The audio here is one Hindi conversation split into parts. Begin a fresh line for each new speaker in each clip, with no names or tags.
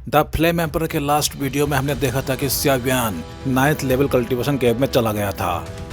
द फ्लेम एम्पर के लास्ट वीडियो में हमने देखा था कि सियावियान 9th लेवल कल्टीवेशन केव में चला गया था।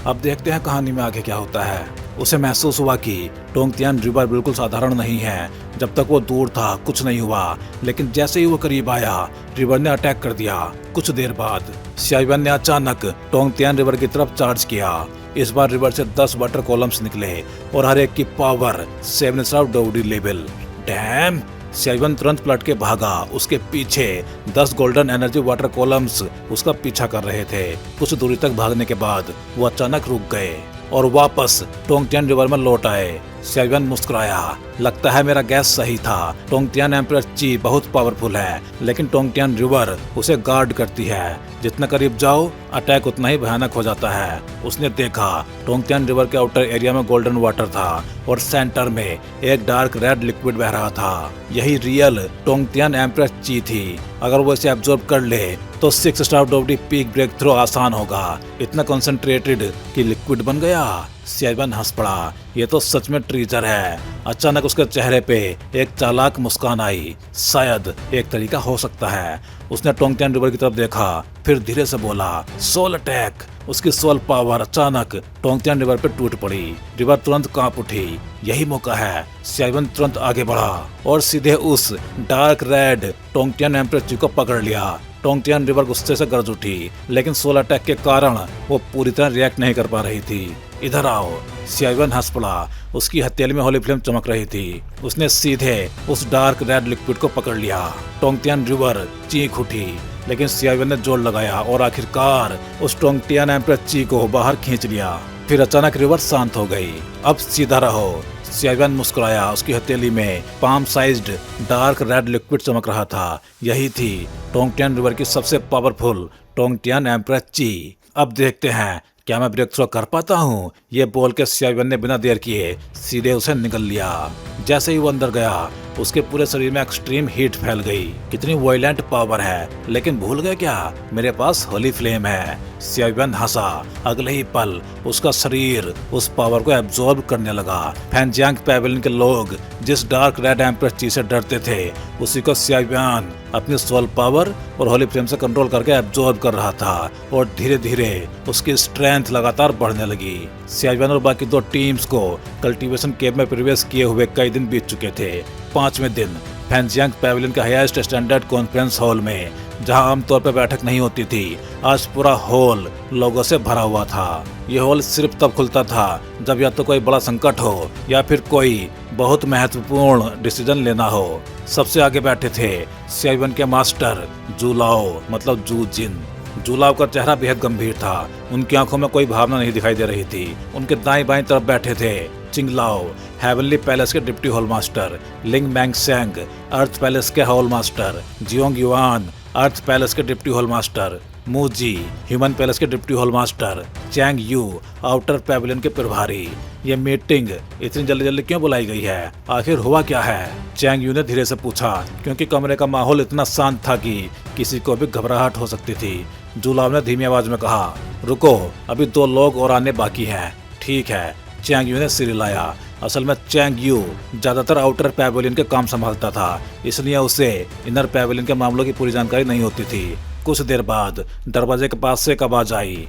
अब देखते हैं कहानी में आगे क्या होता है। उसे महसूस हुआ कि टोंगतियान रिवर बिल्कुल साधारण नहीं है। जब तक वो दूर था कुछ नहीं हुआ, लेकिन जैसे ही वो करीब आया रिवर ने अटैक कर दिया। कुछ देर बाद सियावियान ने अचानक टोंगतियान रिवर की तरफ चार्ज किया। इस बार रिवर से 10 वाटर कॉलम्स निकले और हर एक की पावर 7 स्टार डोडी लेवल। डैम! सियावियान तुरंत पलट के भागा। उसके पीछे 10 गोल्डन एनर्जी वाटर कॉलम्स उसका पीछा कर रहे थे। कुछ दूरी तक भागने के बाद वो अचानक रुक गए और वापस टोंगतियान रिवर में लौट आए। सियावियान मुस्कुराया। लगता है मेरा गैस सही था। टोंगतियान एम्परर ची बहुत पावरफुल है, लेकिन टोंगतियान रिवर उसे गार्ड करती है। जितना करीब जाओ अटैक उतना ही भयानक हो जाता है। उसने देखा टोंगतियान रिवर के आउटर एरिया में गोल्डन वाटर था और सेंटर में एक डार्क रेड लिक्विड बह रहा था। यही रियल टोंगतियान एम्परर ची थी। अगर वो इसे एब्जॉर्ब कर ले तो 6 स्टार डोडी पीक ब्रेक थ्रो आसान होगा। इतना कंसंट्रेटेड कि लिक्विड बन गया। सियावियान हंस पड़ा। ये तो सच में ट्रीजर है। अचानक उसके चेहरे पे एक चालाक मुस्कान आई। शायद एक तरीका हो सकता है। उसने टोंगतियान रिवर की तरफ देखा, फिर धीरे से बोला, सोल अटैक। उसकी सोल पावर अचानक टोंगतियान रिवर पे टूट पड़ी। रिवर तुरंत कांप उठी। यही मौका है। सियावियान तुरंत आगे बढ़ा और सीधे उस डार्क रेड टोंगतियान एम्परर ची को पकड़ लिया। टोंगतियान रिवर गुस्से से गरज उठी, लेकिन सोल अटैक के कारण वो पूरी तरह रिएक्ट नहीं कर पा रही थी। इधर आओ। सियावियान हंस पड़ा। उसकी हथेली में होली फ्लेम चमक रही थी। उसने सीधे उस डार्क रेड लिक्विड को पकड़ लिया। टोंगतियान रिवर चीख उठी, लेकिन सियावियान ने जोर लगाया और आखिरकार उस टोंगतियान एम्परर ची को बाहर खींच लिया। फिर अचानक रिवर शांत हो गई। अब सीधा रहो। सियावियान मुस्कुराया। उसकी हथेली में palm sized dark red liquid चमक रहा था। यही थी टोंगतियान रिवर की सबसे पावरफुल टोंगतियान एम्परर ची। अब देखते हैं क्या मैं ब्रेक थ्रो कर पाता हूँ। ये बोल के सियावियान ने बिना देर किए सीधे उसे निगल लिया। जैसे ही वो अंदर गया उसके पूरे शरीर में एक्सट्रीम हीट फैल गई। कितनी वायलेंट पावर है, लेकिन भूल गए क्या मेरे पास होली फ्लेम है। सियावियान हंसा। अगले ही पल उसका शरीर उस पावर को एब्जॉर्ब करने लगा। फैंजियांग पैवेलियन के लोग जिस डार्क रेड एम्परर ची से डरते थे, उसी को सियावियान अपनी सोल पावर और होली फ्लेम से कंट्रोल करके एब्जॉर्ब कर रहा था और धीरे धीरे उसकी स्ट्रेंथ लगातार बढ़ने लगी। सियावियान और बाकी 2 टीम्स को कल्टीवेशन केव में प्रवेश किए हुए कई दिन बीत चुके थे। 5वें दिन फैंजियांग पैवेलियन के हाईएस्ट स्टैंडर्ड कॉन्फ्रेंस हॉल में, जहां आमतौर पर बैठक नहीं होती थी, आज पूरा हॉल लोगों से भरा हुआ था। ये हॉल सिर्फ तब खुलता था जब या तो कोई बड़ा संकट हो या फिर कोई बहुत महत्वपूर्ण डिसीजन लेना हो। सबसे आगे बैठे थे सियावियान के मास्टर जूलाओ, मतलब जू जिन। जूलाओ का चेहरा बेहद गंभीर था। उनकी आंखों में कोई भावना नहीं दिखाई दे रही थी। उनके दाएं बाएं तरफ बैठे थे चिंगलाओ, हेवनली पैलेस के deputy hall master, Ling Meng Seng, earth palace के hall master, Jiong Yuan, earth palace के deputy hall master, Muzi, human palace के deputy hall master, Chang Yu, outer pavilion के प्रभारी। ये मीटिंग इतनी जल्दी जल्दी क्यों बुलाई गई है? आखिर हुआ क्या है? चैंग यू ने धीरे से पूछा, क्योंकि कमरे का माहौल इतना शांत था कि किसी को भी घबराहट हो सकती थी। जूलाओ ने धीमी आवाज में कहा, रुको, अभी 2 लोग और आने बाकी हैं। ठीक है, चैंग यू ने सिर हिलाया। असल में चैंग यू ज्यादातर आउटर पैवेलियन के काम संभालता था, इसलिए उसे इनर पैवेलियन के मामलों की पूरी जानकारी नहीं होती थी। कुछ देर बाद दरवाजे के पास से एक आवाज आई,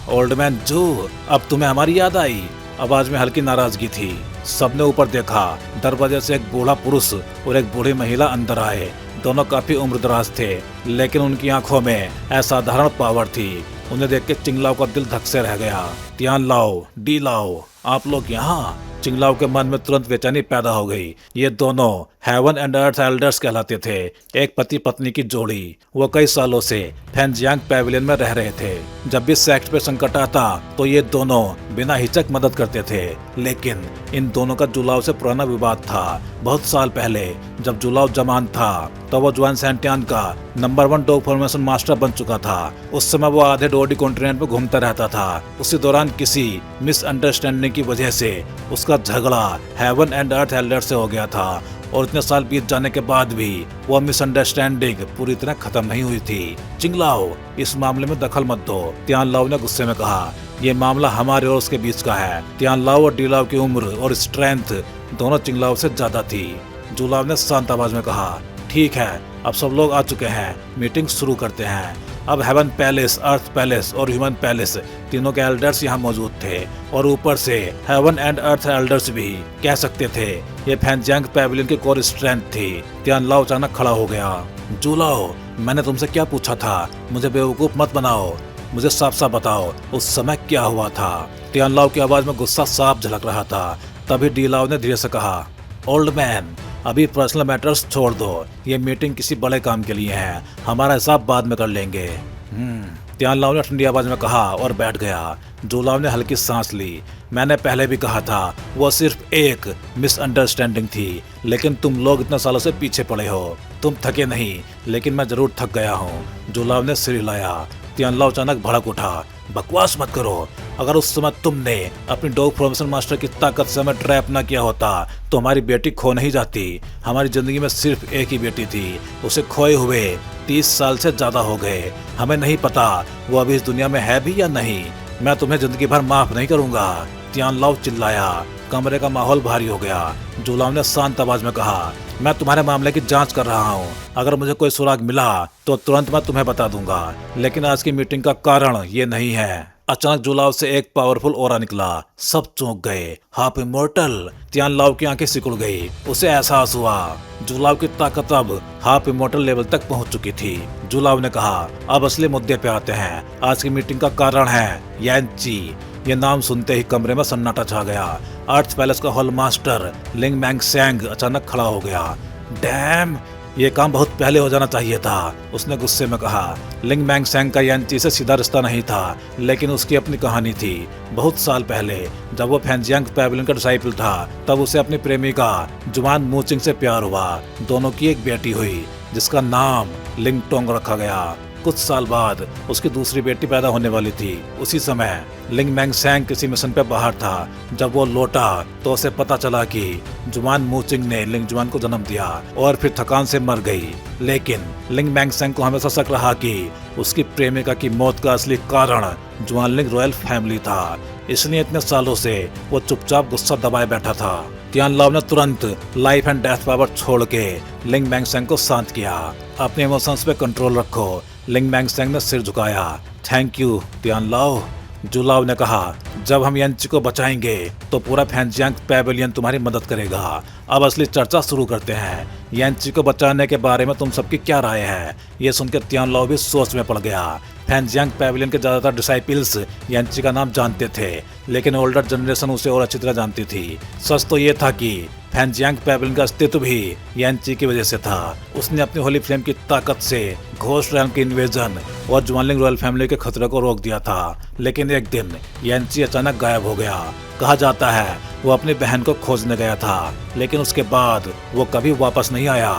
ओल्ड मैन जू, अब तुम्हें हमारी याद आई। आवाज में हल्की नाराजगी थी। सबने ऊपर देखा। दरवाजे से एक बूढ़ा पुरुष और एक बूढ़ी महिला अंदर आए। दोनों काफी उम्रदराज थे, लेकिन उनकी आंखों में असाधारण पावर थी। उन्हें देख के चिंगलाओ का दिल धक से रह गया। तियान लाओ, डी लाओ, आप लोग यहाँ? चिंगलाओ के मन में तुरंत बेचैनी पैदा हो गई। ये दोनों हेवन एंड अर्थ एल्डर्स कहलाते थे, एक पति पत्नी की जोड़ी। वो कई सालों से फैंजियांग पैवेलियन में रह रहे थे। जब भी सेक्ट पे संकट आता तो ये दोनों बिना हिचक मदद करते थे। लेकिन इन दोनों का जुलाओ से पुराना विवाद था। बहुत साल पहले जब जुलाओ जवान था तो वो जुआन सैंटियान का नंबर 1 डॉग फॉर्मेशन मास्टर बन चुका था। उस समय वो आधे डोडी कॉन्टिनेंट में घूमता रहता था। उसी दौरान किसी मिसअंडरस्टैंडिंग की वजह से उसका झगड़ा हेवन एंड अर्थ एल्डर से हो गया था और इतने साल बीत जाने के बाद भी वो मिसअंडरस्टैंडिंग पूरी तरह खत्म नहीं हुई थी। चिंगलाओ, इस मामले में दखल मत दो, तियान लाओ ने गुस्से में कहा। ये मामला हमारे और उसके बीच का है। तियान लाओ और डीलाओ की उम्र और स्ट्रेंथ दोनों चिंगलाओ से ज्यादा थी। जूलाओ ने शांत आवाज में कहा, ठीक है, अब सब लोग आ चुके हैं, मीटिंग शुरू करते हैं। अब हेवन पैलेस, अर्थ पैलेस और ह्यूमन पैलेस तीनों के एल्डर्स यहाँ मौजूद थे और ऊपर से हेवन एंड अर्थ एल्डर्स भी कह सकते थे। ये फैनजांग पैविलियन की कोर स्ट्रेंथ थी। तियान लाओ अचानक खड़ा हो गया। जूलाओ, मैंने तुमसे क्या पूछा था? मुझे बेवकूफ मत बनाओ, मुझे साफ साफ बताओ उस समय क्या हुआ था। तियान लाओ की आवाज में गुस्सा साफ झलक रहा था। तभी डी लाओ ने धीरे से कहा, ओल्ड मैन, अभी पर्सनल मैटर्स छोड़ दो, ये मीटिंग किसी बड़े काम के लिए है, हमारा हिसाब बाद में कर लेंगे। तियान लाओ ने ठंडी आवाज में कहा और बैठ गया। जूलाओ ने हल्की सांस ली। मैंने पहले भी कहा था, वो सिर्फ एक मिसअंडरस्टैंडिंग थी, लेकिन तुम लोग इतने सालों से पीछे पड़े हो। तुम थके नहीं, लेकिन मैं जरूर थक गया हूँ। जूलाओ ने सिर हिलाया। तियान लाओ अचानक भड़क उठा, बकवास मत करो। अगर उस समय तुमने अपनी डॉग फॉर्मेशन मास्टर की ताकत से हमें ट्रैप न किया होता तो हमारी बेटी खो नहीं जाती। हमारी जिंदगी में सिर्फ एक ही बेटी थी, उसे खोए हुए 30 साल से ज्यादा हो गए। हमें नहीं पता वो अभी इस दुनिया में है भी या नहीं। मैं तुम्हें जिंदगी भर माफ नहीं करूंगा। तियान लाओ चिल्लाया। कमरे का माहौल भारी हो गया। जूलाओ ने शांत आवाज में कहा, मैं तुम्हारे मामले की जांच कर रहा हूँ। अगर मुझे कोई सुराग मिला तो तुरंत मैं तुम्हें बता दूंगा, लेकिन आज की मीटिंग का कारण ये नहीं है। अचानक जूलाओ से एक पावरफुल ऑरा निकला। सब चौंक गए। Half immortal. तियान लाओ की आंखें सिकुड़ गई। उसे एहसास हुआ जूलाओ की ताकत अब हाफ इमोर्टल लेवल तक पहुंच चुकी थी। जूलाओ ने कहा, अब असली मुद्दे पे आते हैं। आज की मीटिंग का कारण है यानची। ये नाम सुनते ही कमरे में सन्नाटा छा गया। अर्थ पैलेस का hall master Ling Meng Seng अचानक खड़ा हो गया। डैम, ये काम बहुत पहले हो जाना चाहिए था, उसने गुस्से में कहा। लिंग मैंग सेंग का यानची से सीधा रिश्ता नहीं था, लेकिन उसकी अपनी कहानी थी। बहुत साल पहले जब वो फैनजांग पैविलियन का डिसाइपल था, तब उसे अपनी प्रेमिका जुआन मूचिंग से प्यार हुआ। दोनों की एक बेटी हुई जिसका नाम लिंग टोंग रखा गया। कुछ साल बाद उसकी दूसरी बेटी पैदा होने वाली थी। उसी समय लिंग मैंग सेंग किसी मिशन पे बाहर था। जब वो लौटा तो उसे पता चला कि जुआन मूचिंग ने लिंग जुआन को जन्म दिया और फिर थकान से मर गई। लेकिन लिंग मैंग सेंग को हमेशा शक रहा कि उसकी प्रेमिका की मौत का असली कारण जुआन लिंग रॉयल फैमिली था। इसलिए इतने सालों से वो चुपचाप गुस्सा दबाए बैठा था। तियान लाओ ने तुरंत लाइफ एंड डेथ पावर छोड़ के लिंग मैंग सेंग को शांत किया। अपने इमोशंस पे कंट्रोल रखो। लिंग मैंग सेंग ने सिर झुकाया। थैंक यू तियान लाओ। जूलाओ ने कहा, जब हम यानची को बचाएंगे तो पूरा फैनजांग पैविलियन तुम्हारी मदद करेगा। अब असली चर्चा शुरू करते हैं। यानची को बचाने के बारे में तुम सबकी क्या राय है? ये सुनकर तियान लाओ भी सोच में पड़ गया। फैनजांग पैविलियन के ज्यादातर डिसाइपल्स यानची का नाम जानते थे, लेकिन ओल्डर जनरेशन उसे और अच्छी तरह जानती थी। सच तो ये था कि फैनजांग पैविलियन का अस्तित्व भी यानची की वजह से था। उसने अपनी होली फ्लेम की ताकत से घोस्ट रैम की इन्वेजन और जुआनलिंग रॉयल फैमिली के खतरे को रोक दिया था। लेकिन एक दिन यानची अचानक गायब हो गया। कहा जाता है वो अपनी बहन को खोजने गया था, लेकिन उसके बाद वो कभी वापस नहीं आया।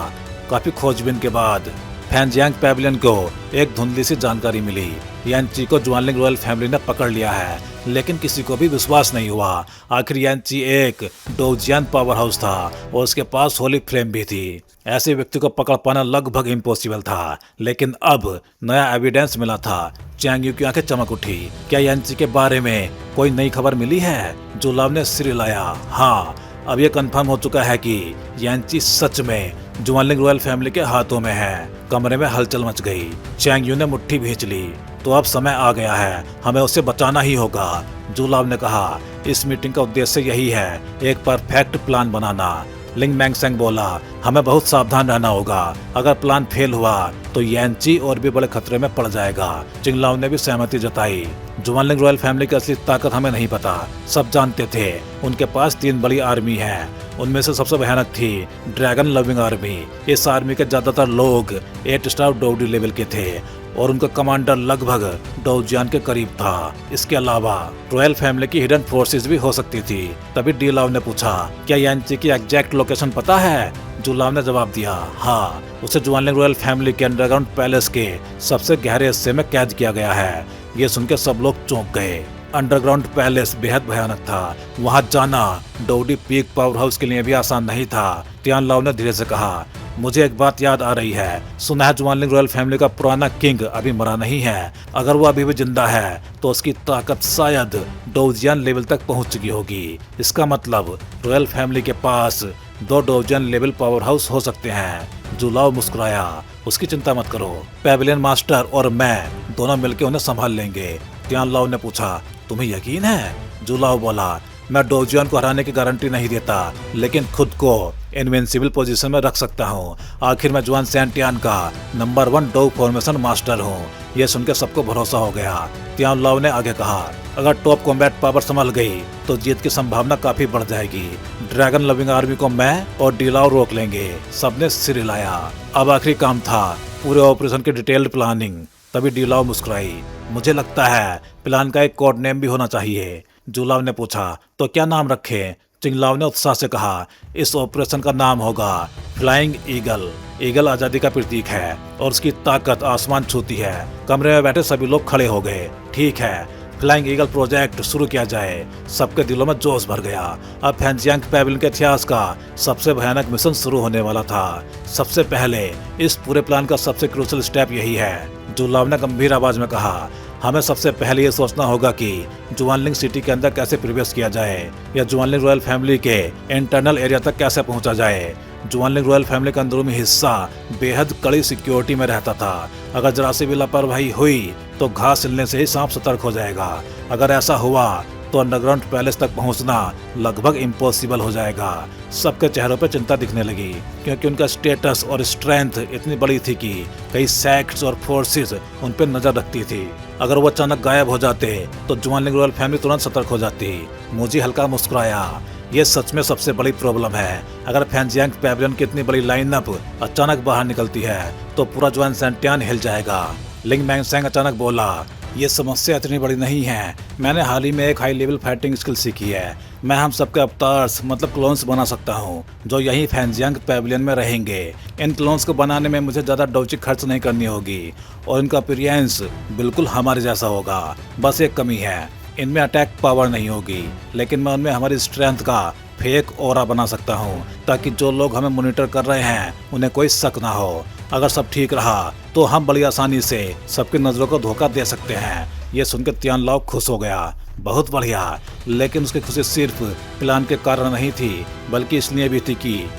काफी खोजबीन के बाद फैनजांग पैविलियन को एक धुंधली सी जानकारी मिली। यानची को जुआनलिंग रॉयल फैमिली ने पकड़ लिया है, लेकिन किसी को भी विश्वास नहीं हुआ। आखिर यानची एक डोजियन पावर हाउस था और उसके पास होली फ्लेम भी थी। ऐसे व्यक्ति को पकड़ पाना लगभग इम्पॉसिबल था, लेकिन अब नया एविडेंस मिला था। चैंग यू की आंखें चमक उठी। क्या यानची के बारे में कोई नई खबर मिली है? जूलाओ ने सिर हिलाया। हाँ, अब यह कंफर्म हो चुका है कि यानची सच में जुआनलिंग रॉयल फैमिली के हाथों में है। कमरे में हलचल मच गई। चैंग यू ने मुट्ठी भींच ली। तो अब समय आ गया है, हमें उसे बचाना ही होगा। जूलाओ ने कहा, इस मीटिंग का उद्देश्य यही है, एक परफेक्ट प्लान बनाना। लिंग मैंग सेंग बोला, हमें बहुत सावधान रहना होगा। अगर प्लान फेल हुआ तो यानची और भी बड़े खतरे में पड़ जाएगा। चिंगलाओ ने भी सहमति जताई। जुआनलिंग रॉयल फैमिली की असली ताकत हमें नहीं पता। सब जानते थे उनके पास 3 बड़ी आर्मी है। उनमें से सबसे भयानक थी ड्रैगन लविंग आर्मी। इस आर्मी के ज्यादातर लोग 8 स्टार डोडी लेवल के थे और उनका कमांडर लगभग डोजियन के करीब था। इसके अलावा रॉयल फैमिली की हिडन फोर्सेस भी हो सकती थी। तभी डी लाओ ने पूछा, क्या यानची की एग्जैक्ट लोकेशन पता है? जूलाओ ने जवाब दिया, हाँ, उसे जुआनलिंग रॉयल फैमिली के अंडरग्राउंड पैलेस के सबसे गहरे हिस्से में कैद किया गया है। ये सुनकर सब लोग चौंक गए। अंडरग्राउंड पैलेस बेहद भयानक था। वहां जाना डोडी पीक पावर हाउस के लिए भी आसान नहीं था। तियान लाओ ने धीरे से कहा, मुझे एक बात याद आ रही है। सुना है जुआनलिंग रॉयल फैमिली का पुराना किंग अभी मरा नहीं है। अगर वो अभी भी जिंदा है तो उसकी ताकत शायद डोजियन लेवल तक पहुंच चुकी होगी। इसका मतलब रॉयल फैमिली के पास 2 डोजियन लेवल पावर हाउस हो सकते हैं। जूलाओ मुस्कुराया। उसकी चिंता मत करो, पेविलियन मास्टर और मैं दोनों मिलकर उन्हें संभाल लेंगे। तियान लाओ ने पूछा, तुम्हें यकीन है? जुलाओ बोला, मैं डोजियन को हराने की गारंटी नहीं देता, लेकिन खुद को इनविंसिबल पोजीशन में रख सकता हूँ। आखिर मैं जुआन सैंटियान का नंबर 1 डॉग फॉर्मेशन मास्टर हूँ। यह सुनकर सबको भरोसा हो गया। तियान लाओ ने आगे कहा, अगर टॉप कॉम्बैट पावर संभल गई तो जीत की संभावना काफी बढ़ जाएगी। ड्रैगन लविंग आर्मी को मैं और डीलाओ रोक लेंगे। सबने सिर हिलाया। अब आखिरी काम था पूरे ऑपरेशन की डिटेल्ड प्लानिंग। तभी डीलाओ मुस्कुराई, मुझे लगता है प्लान का एक कोड नेम भी होना चाहिए। जुलाओ ने पूछा, तो क्या नाम रखें? चिंगलाओ ने उत्साह से कहा, इस ऑपरेशन का नाम होगा फ्लाइंग ईगल। ईगल आजादी का प्रतीक है और उसकी ताकत आसमान छूती है। कमरे में बैठे सभी लोग खड़े हो गए। ठीक है, फ्लाइंग ईगल प्रोजेक्ट शुरू किया जाए। सबके दिलों में जोश भर गया। अब फैंजियांग पेविलियन के इतिहास का सबसे भयानक मिशन शुरू होने वाला था। सबसे पहले इस पूरे प्लान का सबसे क्रूशियल स्टेप यही है। जुलाओ ने गंभीर आवाज में कहा, हमें सबसे पहले ये सोचना होगा कि जुआनलिंग सिटी के अंदर कैसे प्रवेश किया जाए या जुआनलिंग रॉयल फैमिली के इंटरनल एरिया तक कैसे पहुंचा जाए। जुआनलिंग रॉयल फैमिली का अंदरूनी हिस्सा बेहद कड़ी सिक्योरिटी में रहता था। अगर जरा सी भी लापरवाही हुई तो घास हिलने से ही सांप सतर्क हो जाएगा। अगर ऐसा हुआ तो अंडरग्राउंड पैलेस तक पहुंचना लगभग इम्पॉसिबल हो जाएगा। सबके चेहरों पर चिंता दिखने लगी, क्योंकि उनका स्टेटस और स्ट्रेंथ इतनी बड़ी थी कि कई सेक्ट्स और फोर्सेस उन पर नजर रखती थी। अगर वो अचानक गायब हो जाते तो जुआनलिंग रॉयल फैमिली तुरंत सतर्क हो जाती। मुझे हल्का मुस्कुराया। ये सच में सबसे बड़ी प्रॉब्लम है। अगर फैंजियांग पेविलियन की इतनी बड़ी लाइनअप अचानक बाहर निकलती है तो पूरा जुआन सैंटियान हिल जाएगा। लिंग मैंगसेंग अचानक बोला, ये समस्या इतनी बड़ी नहीं है। मैंने हाल ही में एक हाई लेवल फाइटिंग स्किल सीखी है। मैं हम सबके अवतार्स मतलब क्लोन्स बना सकता हूँ जो यही फैंजियांग पेविलियन में रहेंगे। इन क्लोन्स को बनाने में मुझे ज़्यादा डोजी खर्च नहीं करनी होगी और इनका अपीयरेंस बिल्कुल हमारे जैसा होगा। बस एक कमी है, इनमें अटैक पावर नहीं होगी, लेकिन मैं उनमें हमारी स्ट्रेंथ का फेक ऑरा बना सकता हूँ ताकि जो लोग हमें मॉनिटर कर रहे हैं उन्हें कोई शक ना हो। अगर सब ठीक रहा तो हम बड़ी आसानी से सबकी नजरों को धोखा दे सकते हैं। ये सुनकर तियान लाओ खुश हो गया। बहुत बढ़िया। लेकिन उसकी खुशी सिर्फ प्लान के कारण नहीं थी, बल्कि इसलिए भी थी कि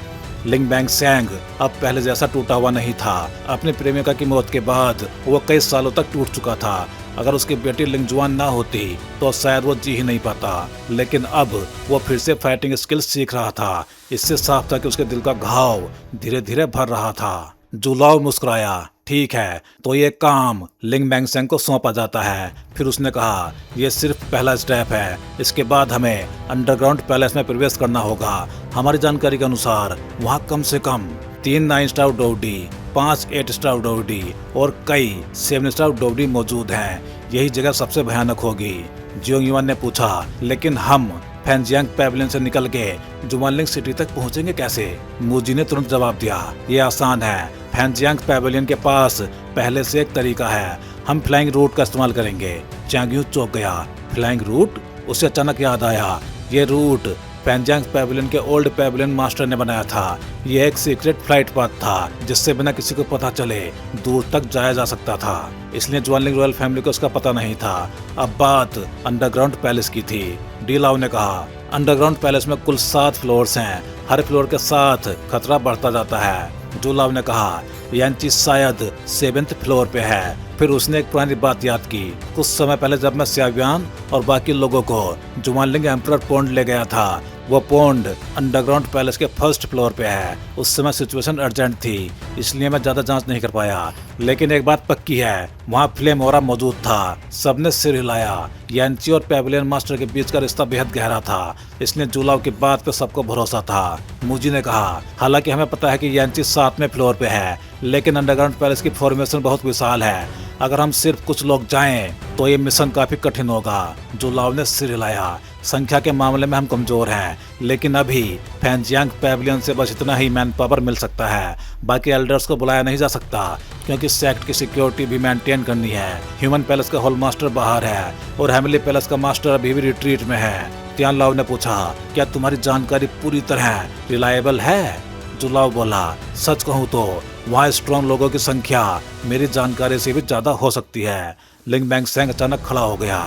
लिंग मैंगसेंग अब पहले जैसा टूटा हुआ नहीं था। अपनी प्रेमिका की मौत के बाद वो कई सालों तक टूट चुका था। अगर उसकी बेटी लिंगजुआन ना होती तो शायद वो जी ही नहीं पाता। लेकिन अब वो फिर से फाइटिंग स्किल सीख रहा था। इससे साफ था कि उसके दिल का घाव धीरे धीरे भर रहा था। जुलाओ मुस्कुराया, ठीक है, तो ये काम लिंग मैंगसेंग को सौंपा जाता है। फिर उसने कहा, यह सिर्फ पहला स्टेप है। इसके बाद हमें अंडरग्राउंड पैलेस में प्रवेश करना होगा। हमारी जानकारी के अनुसार वहाँ कम से कम 3 9 स्टार डोडी, 5 8 स्टार डोडी और कई 7 स्टार डोडी मौजूद हैं। यही जगह सबसे भयानक होगी। जियोंग युआन ने पूछा, लेकिन हम फैंजियांग पेविलियन से निकल के जुआनलिंग सिटी तक पहुंचेंगे कैसे? मुजी ने तुरंत जवाब दिया, ये आसान है। फैंजियांग पेविलियन के पास पहले से एक तरीका है। हम फ्लाइंग रूट का इस्तेमाल करेंगे। च्याग्यू चौंक गया। Flying route? उसे अचानक याद आया, ये रूट फैंजियांग पेविलियन के ओल्ड पेविलियन मास्टर ने बनाया था। ये एक सीक्रेट फ्लाइट पाथ था जिससे बिना किसी को पता चले दूर तक जाया जा सकता था। इसलिए जुआनलिंग रॉयल फैमिली को उसका पता नहीं था। अब बात अंडरग्राउंड पैलेस की थी। डीलाओ ने कहा, अंडरग्राउंड पैलेस में कुल 7 फ्लोर्स हैं। हर फ्लोर के साथ खतरा बढ़ता जाता है। जुलाओ ने कहा, यांची शायद 7th फ्लोर पे है। फिर उसने एक पुरानी बात याद की। कुछ समय पहले जब मैं सियाव्यान और बाकी लोगों को जुआनलिंग एम्परर पोंड ले गया था, वो पोंड अंडरग्राउंड पैलेस के 1st फ्लोर पे है। उस समय सिचुएशन अर्जेंट थी, इसलिए मैं ज्यादा जांच नहीं कर पाया। लेकिन एक बात पक्की है, वहाँ फ्लेम ओरा मौजूद था। सबने सिर हिलाया। यांची और पेविलियन मास्टर के बीच का रिश्ता बेहद गहरा था, इसलिए जुलाओ की बात पे सबको भरोसा था। मुजी ने कहा, हालांकि हमें पता है कि यांची 7वें फ्लोर पे है, लेकिन अंडरग्राउंड पैलेस की फॉर्मेशन बहुत विशाल है। अगर हम सिर्फ कुछ लोग जाएं तो ये मिशन काफी कठिन होगा। जुलाओ ने सिर हिलाया। संख्या के मामले में हम कमजोर हैं, लेकिन अभी फैंजियांग पेविलियन से बस इतना ही मैन पावर मिल सकता है। बाकी एल्डर्स को बुलाया नहीं जा सकता, क्योंकि सेक्ट की सिक्योरिटी भी मेंटेन करनी है। ह्यूमन पैलेस का होल मास्टर बाहर है और हेमिली पैलेस का मास्टर अभी भी रिट्रीट में है। तियान लाओ ने पूछा, क्या तुम्हारी जानकारी पूरी तरह रिलायबल है? जुलाओ बोला, सच कहूँ तो वहाँ स्ट्रॉन्ग लोगों की संख्या मेरी जानकारी से भी ज्यादा हो सकती है। लिंग मैंगसेंग अचानक खड़ा हो गया।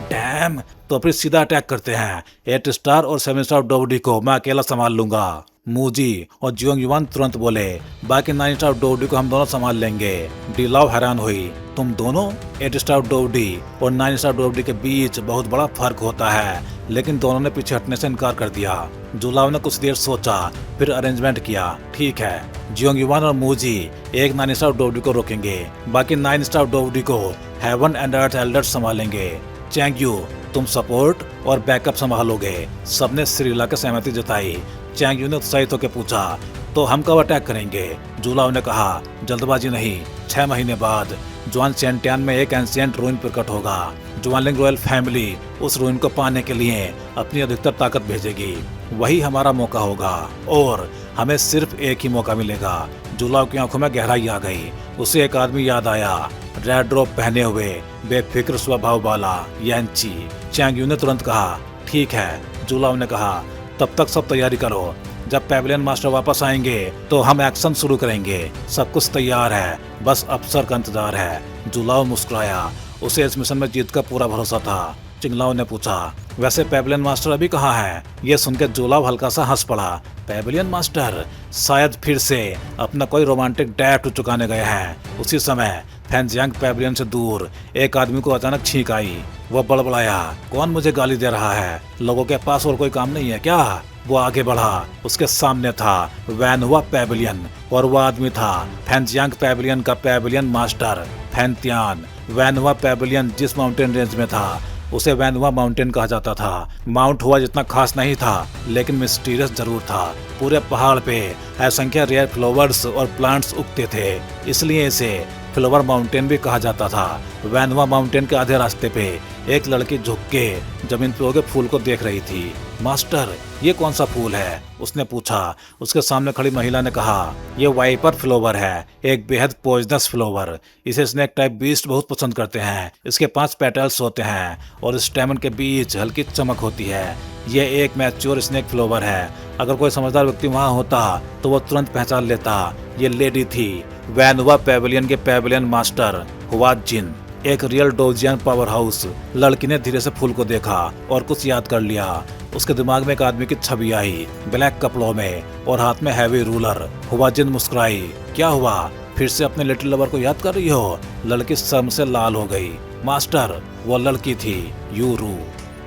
डैम, तो फिर सीधा अटैक करते हैं। 8 स्टार और 7 स्टार डोडी को मैं अकेला संभाल लूंगा। मूजी और जियोंग युआन तुरंत बोले, बाकी 9 स्टार डोवडी को हम दोनों संभाल लेंगे। डी लाओ हैरान हुई, तुम दोनों? 8 स्टार डोवडी और 9 स्टार डोवडी के बीच बहुत बड़ा फर्क होता है, लेकिन दोनों ने पीछे हटने से इनकार कर दिया। जुलाओ ने कुछ देर सोचा, फिर अरेंजमेंट किया। ठीक है, जियोंग युआन और मूजी एक 9 स्टार डोवडी को रोकेंगे, बाकी 9 स्टार डोवडी को हेवन एंड अर्थ एल्डर्स संभालेंगे। चैंग यू, तुम सपोर्ट और बैकअप संभालोगे। सबने श्रीला के सहमति जताई। चैंग यू ने उत्साहित होकर पूछा, तो हम कब अटैक करेंगे? जुलाओ ने कहा, जल्दबाजी नहीं, 6 महीने बाद जुआन सेंटियान में एक एंशिएंट रूइन प्रकट होगा। जुआनलिंग रॉयल फैमिली उस रूइन को पाने के लिए अपनी अधिकतर ताकत भेजेगी। वही हमारा मौका होगा और हमें सिर्फ एक ही मौका मिलेगा। जुलाओ की आंखों में गहराई आ गई। उसे एक आदमी याद आया, रेड रोब पहने हुए बेफिक्र स्वभाव वाला यांची। चैंग यू ने तुरंत कहा, ठीक है। जुलाओ ने कहा, तब तक सब तैयारी करो। जब पैविलियन मास्टर वापस आएंगे तो हम एक्शन शुरू करेंगे। सब कुछ तैयार है, बस अफसर का इंतजार है। जुलाओ मुस्कुराया, उसे इस मिशन में जीत का पूरा भरोसा था। चिंगलाओ ने पूछा, वैसे पैविलियन मास्टर अभी कहाँ है? ये सुनकर जुलाओ हल्का सा हंस पड़ा। पैविलियन मास्टर शायद फिर से अपना कोई रोमांटिक डेट चुकाने गए हैं। उसी समय फैंजियांग पैविलियन से दूर एक आदमी को अचानक छींक आई। वह बड़बड़ाया, कौन मुझे गाली दे रहा है? लोगों के पास और कोई काम नहीं है क्या? वो आगे बढ़ा। उसके सामने था वैनहुआ पैविलियन और वो आदमी था फैंजियांग पैविलियन का पैविलियन मास्टर फैंतियान। वैनहुआ पैविलियन जिस माउंटेन रेंज में था उसे वैनहुआ माउंटेन कहा जाता था। माउंट हुआ जितना खास नहीं था, लेकिन मिस्टीरियस जरूर था। पूरे पहाड़ पे असंख्य रेयर फ्लावर्स और प्लांट्स उगते थे, इसलिए इसे फ्लावर माउंटेन भी कहा जाता था। वैनहुआ माउंटेन के आधे रास्ते पे एक लड़की झुक के जमीन पे उगे फूल को देख रही थी। मास्टर, ये कौन सा फूल है? उसने पूछा। उसके सामने खड़ी महिला ने कहा, ये वाइपर फ्लावर है, एक बेहद पॉइजनस फ्लावर। इसे स्नेक टाइप बीस्ट बहुत पसंद करते हैं। इसके 5 पेटल्स होते हैं और स्टेमन के बीच हल्की चमक होती है। ये एक मैच्योर स्नेक फ्लावर है। अगर कोई समझदार व्यक्ति वहाँ होता तो वो तुरंत पहचान लेता। ये लेडी थी वैनहुआ पैविलियन के पैविलियन मास्टर हुआ जिन, एक रियल डोजियन पावर हाउस। लड़की ने धीरे से फूल को देखा और कुछ याद कर लिया। उसके दिमाग में एक आदमी की छवि आई, ब्लैक कपड़ों में और हाथ में हैवी रूलर। हुआ जिन मुस्कुराई, क्या हुआ? फिर से अपने लिटिल लवर को याद कर रही हो? लड़की शर्म से लाल हो गई। मास्टर, वो लड़की थी यूरू,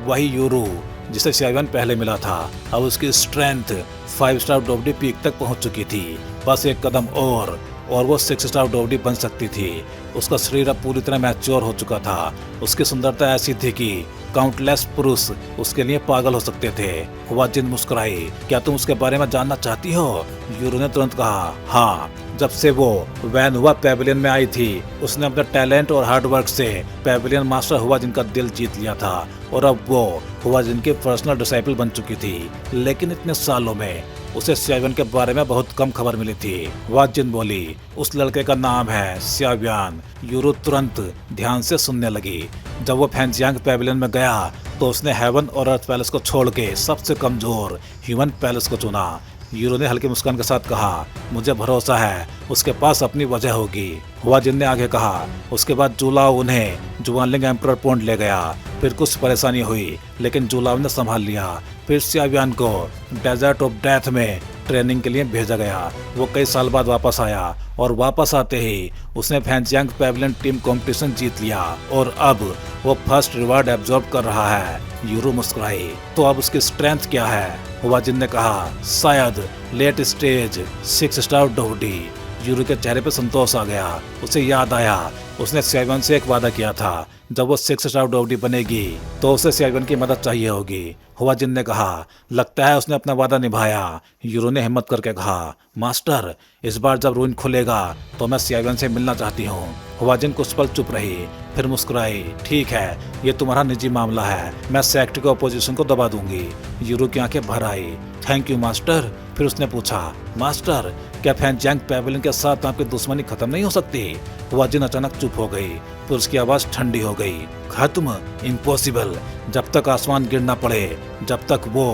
वही यूरू जिसे शायवन पहले मिला था। अब उसकी स्ट्रेंथ 5 स्टार डोवडी पीक तक पहुंच चुकी थी। बस एक कदम और वो 6 स्टार डोवडी बन सकती थी। उसका शरीर अब पूरी तरह मैच्योर हो चुका था। उसकी सुंदरता ऐसी थी कि काउंटलेस पुरुष उसके लिए पागल हो सकते थे। हुआ जिन मुस्कुराई, क्या तुम उसके बारे में जानना चाहती हो? यूरो ने तुरंत कहा, हाँ। जब से वो वैनहुआ पैविलियन में आई थी, उसने अपने टैलेंट और हार्डवर्क से पैविलियन मास्टर हुआ जिनका दिल जीत लिया था और अब वो हुआ जिनके पर्सनल डिसाइपल बन चुकी थी। लेकिन इतने सालों में उसे शायवन के बारे में बहुत कम खबर मिली थी। वाजिन बोली, उस लड़के का नाम है शायवन। यूरो तुरंत ध्यान से सुनने लगी। जब वो फैंजियांग पैविलियन में गया तो उसने हेवन और अर्थ पैलेस को छोड़ के सबसे कमजोर ह्यूमन पैलेस को चुना। यूरो ने हल्की मुस्कान के साथ कहा, मुझे भरोसा है उसके पास अपनी वजह होगी। हुआ जिन ने आगे कहा, उसके बाद जुलाओ उन्हें जुआनलिंग एम्परर पॉइंट ले गया। फिर कुछ परेशानी हुई, लेकिन जुलाओ ने संभाल लिया। फिर शायवन को डेजर्ट ऑफ डेथ में ट्रेनिंग के लिए भेजा गया। वो कई साल बाद वापस आया और वापस आते ही उसने फैंजियांग पैविलियन टीम कंपटीशन जीत लिया और अब वो फर्स्ट रिवार्ड एब्जॉर्ब कर रहा है। यूरो मुस्कुराई, तो अब उसकी स्ट्रेंथ क्या है? हुआ जिन ने कहा, शायद लेट स्टेज 6 स्टार डोवडी। यूरो के चेहरे पे संतोष आ गया। उसे याद आया, उसने शायवन से एक वादा किया था, जब वो 6 स्टार डोवडी बनेगी तो उसे शायवन की मदद चाहिए होगी। हुआ जिन ने कहा, लगता है उसने अपना वादा निभाया। यूरो ने हिम्मत करके कहा, मास्टर, इस बार जब रूइन खुलेगा तो मैं शायवन से मिलना चाहती हूँ। हुआ जिन कुछ पल चुप रही, फिर मुस्कुराई, ठीक है, ये तुम्हारा निजी मामला है, मैं सेक्टर के ऑपोजिशन को दबा दूंगी। यूरो की आंखें भर आई, थैंक यू मास्टर। फिर उसने पूछा, मास्टर, क्या फैंजियांग पैविलियन के साथ आपकी दुश्मनी खत्म नहीं हो सकती? हुआ जिन अचानक चुप हो गई, फिर उसकी आवाज ठंडी हो गई, खत्म? इम्पॉसिबल। जब तक आसमान गिर ना पड़े, जब तक वो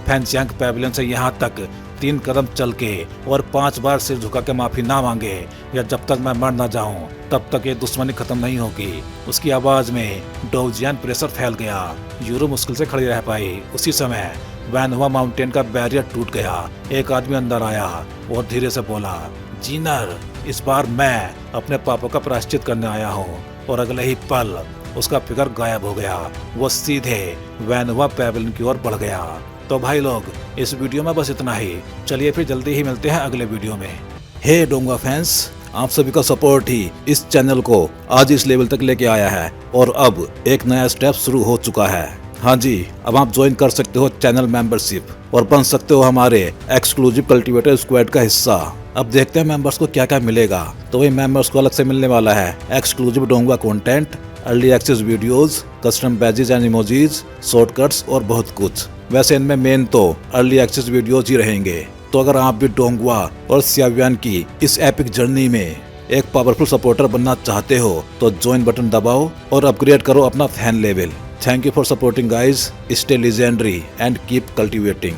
फैंजियांग पैविलियन से यहाँ तक 3 कदम चल के और 5 बार सिर झुका के माफी ना मांगे, या जब तक मैं मर ना जाऊं, तब तक ये दुश्मनी खत्म नहीं होगी। उसकी आवाज में डोजियन प्रेशर फैल गया। यूरो मुश्किल से खड़ी रह पाई। उसी समय वैनहुआ माउंटेन का बैरियर टूट गया। एक आदमी अंदर आया और धीरे से बोला, जीनर, इस बार मैं अपने पापों का प्रायश्चित करने आया हूँ। और अगले ही पल उसका फिगर गायब हो गया। वो सीधे वैनहुआ पैवेलियन की ओर बढ़ गया। तो भाई लोग, इस वीडियो में बस इतना ही। चलिए फिर जल्दी ही मिलते हैं अगले वीडियो में। हे डोंगवा फैंस, आप सभी का सपोर्ट ही इस चैनल को आज इस लेवल तक लेके आया है और अब एक नया स्टेप शुरू हो चुका है। हाँ जी, अब आप ज्वाइन कर सकते हो चैनल मेंबरशिप और बन सकते हो हमारे एक्सक्लूसिव कल्टीवेटर स्क्वाड का हिस्सा। अब देखते हैं मेंबर्स को क्या क्या मिलेगा। तो वही मेंबर्स को अलग से मिलने वाला है exclusive donghua content, early access videos, custom badges and emojis, shortcuts और बहुत कुछ। वैसे इनमें मेन तो अर्ली एक्सेस वीडियोज ही रहेंगे। तो अगर आप भी डोंगवा और सियाव्यान की इस एपिक जर्नी में एक पावरफुल सपोर्टर बनना चाहते हो तो ज्वाइन बटन दबाओ और अपग्रेड करो अपना fan level. Thank you for supporting guys, stay legendary and keep cultivating.